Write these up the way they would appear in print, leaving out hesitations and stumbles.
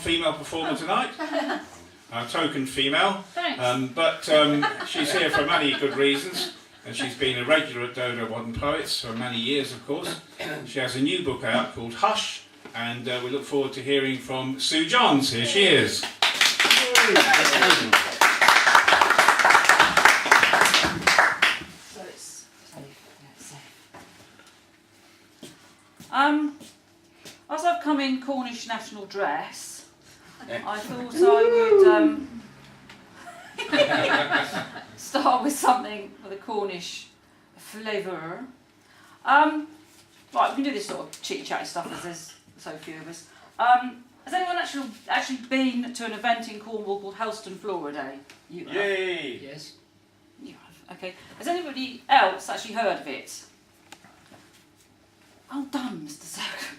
female performer tonight. Token female. Thanks. But she's here for many good reasons. And she's been a regular at Dodo Modern Poets for many years, of course. She has a new book out called Hush, and we look forward to hearing from Sue Johns. Here she is. As I've come in Cornish national dress, I thought I would start with something with a Cornish flavour. Right, we can do this sort of chit-chatty stuff as there's so few of us. Has anyone actually been to an event in Cornwall called Helston Flora Day? You have? Yay! Yes. You have. Okay. Has anybody else actually heard of it? Well done, Mr. Zerk.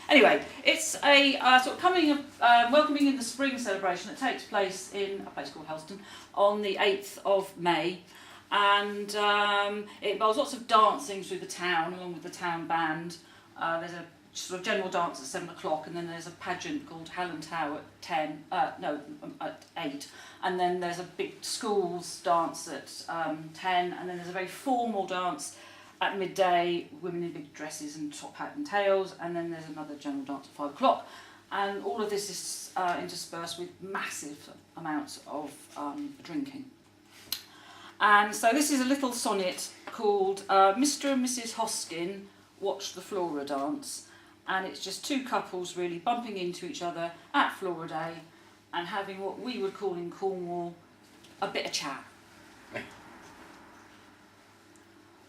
Anyway, it's a sort of welcoming in the spring celebration that takes place in a place called Helston on the 8th of May. And it involves lots of dancing through the town along with the town band. There's a sort of general dance at 7 o'clock, and then there's a pageant called Helen Tower at 8. And then there's a big schools dance at 10, and then there's a very formal dance at midday, women in big dresses and top hat and tails, and then there's another general dance at 5 o'clock. And all of this is interspersed with massive amounts of drinking. And so this is a little sonnet called Mr. and Mrs. Hoskin Watch the Flora Dance. And it's just two couples really bumping into each other at Flora Day and having what we would call in Cornwall a bit of chat.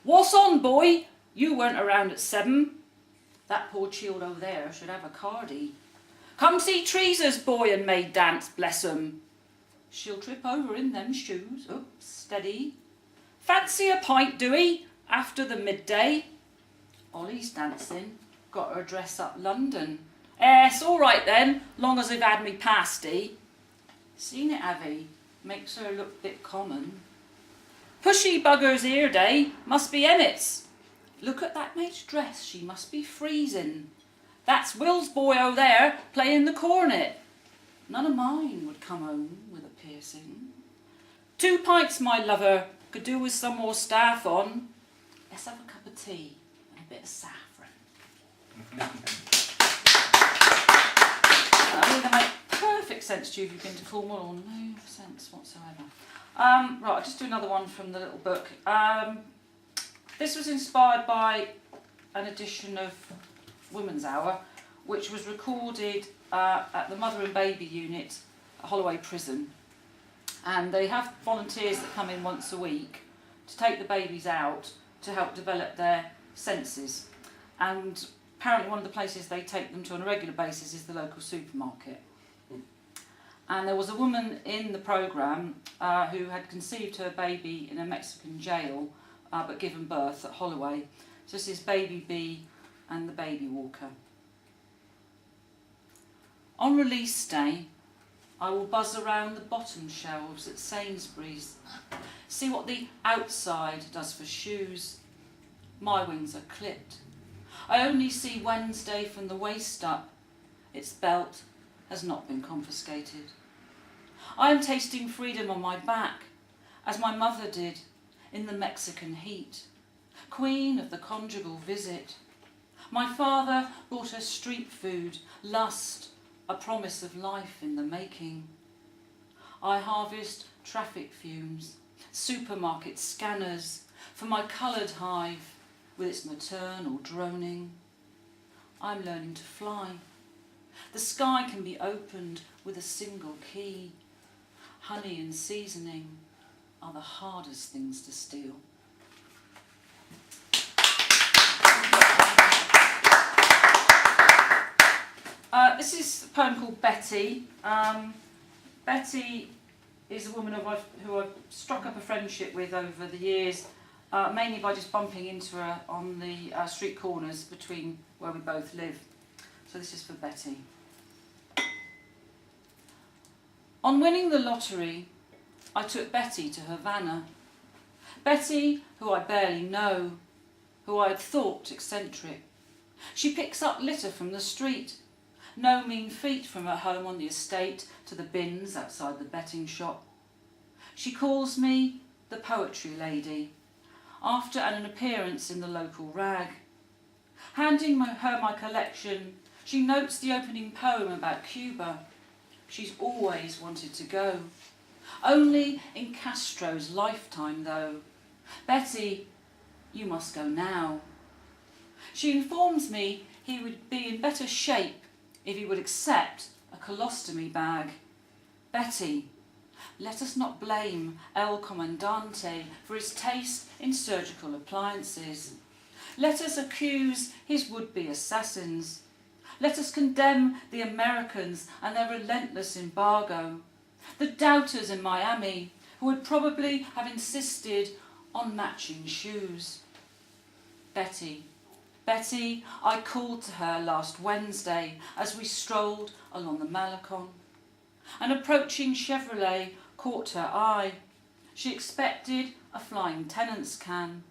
What's on, boy? You weren't around at 7. That poor child over there should have a cardie. Come see Teresa's boy and maid dance, bless 'em. She'll trip over in them shoes. Oh, steady. Fancy a pint, do he? After the midday. Ollie's dancing. Got her dress up London. It's all right then, long as they've had me pasty. Seen it, have he? Makes her look a bit common. Pushy buggers here, day. Must be Emmett's. Look at that mate's dress. She must be freezing. That's Will's boy over there playing the cornet. None of mine would come home with a piercing. 2 pints, my lover. Could do with some more staff on. Let's have a cup of tea and a bit of saffron. I mean, they make perfect sense to you if you've been to Cornwall, or no sense whatsoever. Right, I'll just do another one from the little book. This was inspired by an edition of Women's Hour, which was recorded at the Mother and Baby Unit at Holloway Prison. And they have volunteers that come in once a week to take the babies out to help develop their senses. And apparently one of the places they take them to on a regular basis is the local supermarket. And there was a woman in the programme who had conceived her baby in a Mexican jail but given birth at Holloway. So this is Baby B and the Baby Walker. On release day, I will buzz around the bottom shelves at Sainsbury's, see what the outside does for shoes. My wings are clipped. I only see Wednesday from the waist up. Its belt has not been confiscated. I am tasting freedom on my back, as my mother did in the Mexican heat, queen of the conjugal visit. My father brought us street food, lust, a promise of life in the making. I harvest traffic fumes, supermarket scanners for my coloured hive with its maternal droning. I'm learning to fly. The sky can be opened with a single key. Honey and seasoning are the hardest things to steal. This is a poem called Betty. Betty is a woman who I've struck up a friendship with over the years, mainly by just bumping into her on the street corners between where we both live. So this is for Betty. On winning the lottery, I took Betty to Havana. Betty, who I barely know, who I had thought eccentric. She picks up litter from the street, no mean feat from her home on the estate to the bins outside the betting shop. She calls me the poetry lady, after an appearance in the local rag. Handing her my collection, she notes the opening poem about Cuba. She's always wanted to go. Only in Castro's lifetime, though. Betty, you must go now. She informs me he would be in better shape if he would accept a colostomy bag. Betty, let us not blame El Comandante for his taste in surgical appliances. Let us accuse his would-be assassins. Let us condemn the Americans and their relentless embargo. The doubters in Miami who would probably have insisted on matching shoes. Betty, I called to her last Wednesday as we strolled along the Malecon. An approaching Chevrolet caught her eye. She expected a flying tenant's can.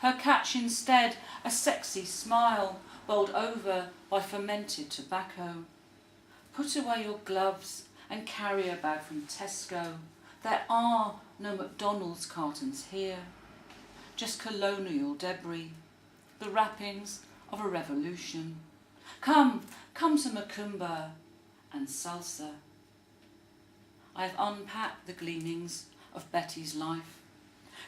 Her catch instead, a sexy smile bowled over by fermented tobacco. Put away your gloves and carry a bag from Tesco. There are no McDonald's cartons here. Just colonial debris, the wrappings of a revolution. Come to Macumba and salsa. I have unpacked the gleanings of Betty's life,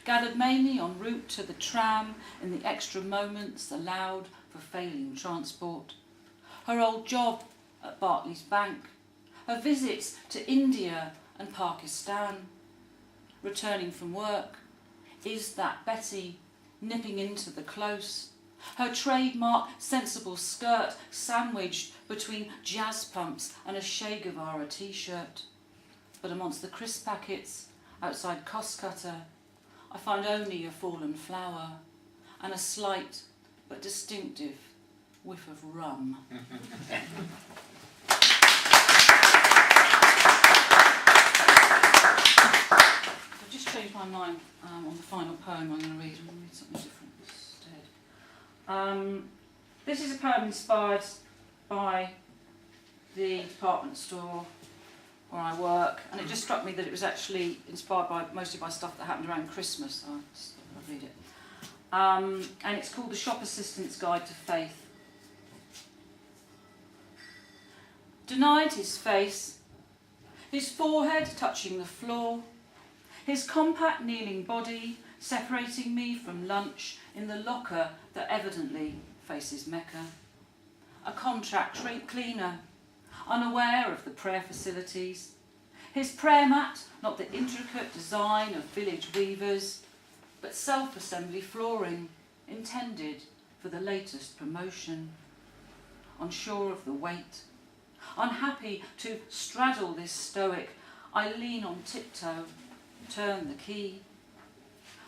gathered mainly en route to the tram in the extra moments allowed for failing transport. Her old job at Barclays Bank, her visits to India and Pakistan. Returning from work, is that Betty nipping into the close, her trademark sensible skirt sandwiched between jazz pumps and a Che Guevara t-shirt. But amongst the crisp packets outside Costcutter, I find only a fallen flower and a slight but distinctive whiff of rum. I've just changed my mind on the final poem I'm going to read. I'm going to read something different instead. This is a poem inspired by the department store where I work, and it just struck me that it was actually inspired mostly by stuff that happened around Christmas. So I'll read it. And it's called The Shop Assistant's Guide to Faith. Denied his face, his forehead touching the floor, his compact kneeling body separating me from lunch in the locker that evidently faces Mecca. A contract cleaner, unaware of the prayer facilities. His prayer mat, not the intricate design of village weavers, but self-assembly flooring intended for the latest promotion. Unsure of the weight, unhappy to straddle this stoic, I lean on tiptoe, turn the key.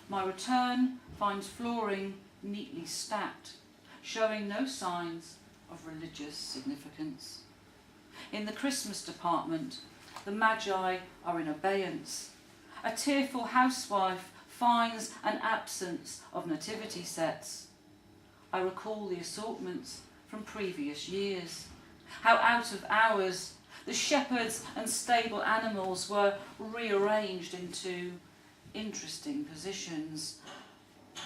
My return finds flooring neatly stacked, showing no signs of religious significance. In the Christmas department, the Magi are in abeyance. A tearful housewife finds an absence of nativity sets. I recall the assortments from previous years, how out of hours the shepherds and stable animals were rearranged into interesting positions.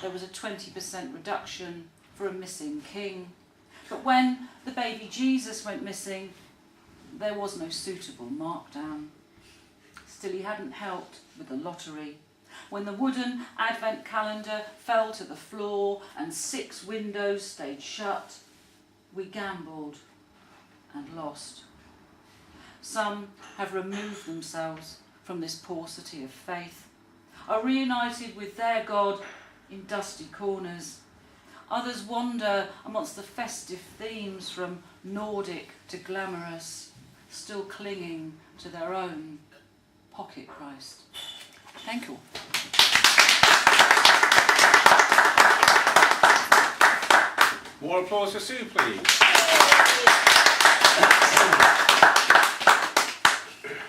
There was a 20% reduction for a missing king, but when the baby Jesus went missing, there was no suitable markdown. Still, he hadn't helped with the lottery. When the wooden advent calendar fell to the floor and 6 windows stayed shut, we gambled and lost. Some have removed themselves from this paucity of faith, are reunited with their God in dusty corners. Others wander amongst the festive themes from Nordic to glamorous, still clinging to their own pocket Christ. Thank you. More applause for Sue, please.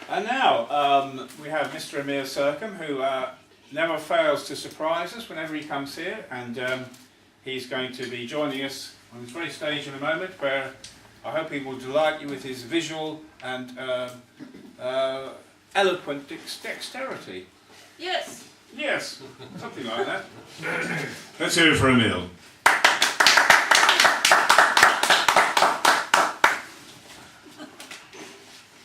And now we have Mr. Emil Sercombe, who never fails to surprise us whenever he comes here, and he's going to be joining us on this very stage in a moment, where I hope he will delight you with his visual and eloquent dexterity. Yes. Yes, something like that. Let's hear it for Emil.